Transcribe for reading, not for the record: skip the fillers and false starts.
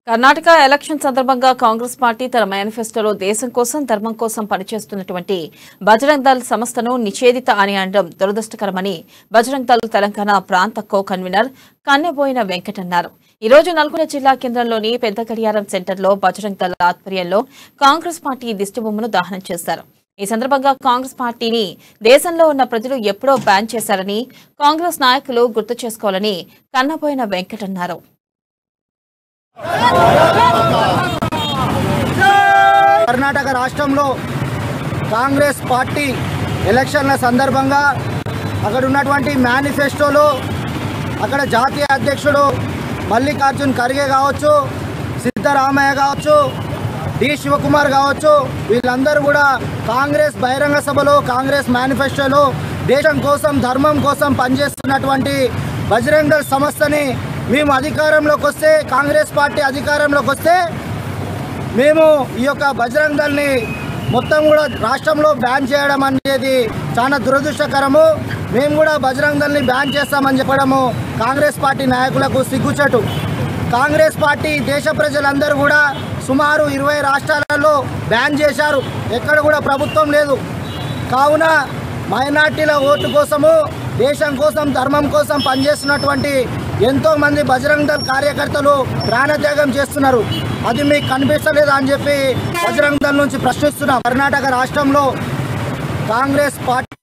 Karnataka election సందర్భంగా Congress party తన మేనిఫెస్టోలో దేశం కోసం ధర్మం కోసం పనిచేస్తున్నటువంటి బజరంగ్ దళ్ సంస్థను నిషేధిత అని అనడం దురదృష్టకరమని బజరంగ్ దళ్ తెలంగాణ ప్రాంత కో కన్వీనర్ కన్నెబోయిన వెంకట్ అన్నారు. ఈ రోజు నల్గొండ జిల్లా కేంద్రంలోని పెద్ద గడియారం సెంటర్లో బజరంగ్ దళ్ ఆధ్వర్యంలో కాంగ్రెస్ పార్టీ దిష్టిబొమ్మను దహనం చేశారు. ఈ సందర్భంగా కాంగ్రెస్ పార్టీని దేశంలో ఉన్న ప్రజలు ఎప్పుడో బ్యాన్ చేశారని కాంగ్రెస్ నాయకులు గుర్తు చేసుకోవాలని కన్నబోయిన వెంకట్ అన్నారు. కర్ణాటక రాష్ట్రంలో కాంగ్రెస్ పార్టీ ఎలక్షన్ల సందర్భంగా అక్కడ ఉన్నటువంటి మేనిఫెస్టోలో అక్కడ జాతీయ అధ్యక్షుడు మల్లికార్జున్ ఖర్గే కావచ్చు, సిద్ధరామయ్య కావచ్చు, డి శివకుమార్ కావచ్చు, వీళ్ళందరూ కూడా కాంగ్రెస్ బహిరంగ సభలో కాంగ్రెస్ మేనిఫెస్టోలో దేశం కోసం ధర్మం కోసం పనిచేస్తున్నటువంటి బజరంగ్ దళ్ సంస్థని మేము అధికారంలోకి వస్తే, కాంగ్రెస్ పార్టీ అధికారంలోకి వస్తే మేము ఈ యొక్క బజరంగ్ దళ్ని మొత్తం కూడా రాష్ట్రంలో బ్యాన్ చేయడం అనేది చాలా దురదృష్టకరము. మేము కూడా బజరంగ్ దళ్ని బ్యాన్ చేస్తామని చెప్పడము కాంగ్రెస్ పార్టీ నాయకులకు సిగ్గుచేటు. కాంగ్రెస్ పార్టీ దేశ ప్రజలందరూ కూడా సుమారు 20 రాష్ట్రాలలో బ్యాన్ చేశారు. ఎక్కడ కూడా ప్రభుత్వం లేదు. కావున మైనార్టీల ఓటు కోసము, దేశం కోసం ధర్మం కోసం పనిచేస్తున్నటువంటి ఎంతోమంది బజరంగ్ దళ్ కార్యకర్తలు ప్రాణత్యాగం చేస్తున్నారు. అది మీకు కనిపించలేదా అని చెప్పి బజరంగ్ దళ్ నుంచి ప్రశ్నిస్తున్నాం. కర్ణాటక రాష్ట్రంలో కాంగ్రెస్ పార్టీ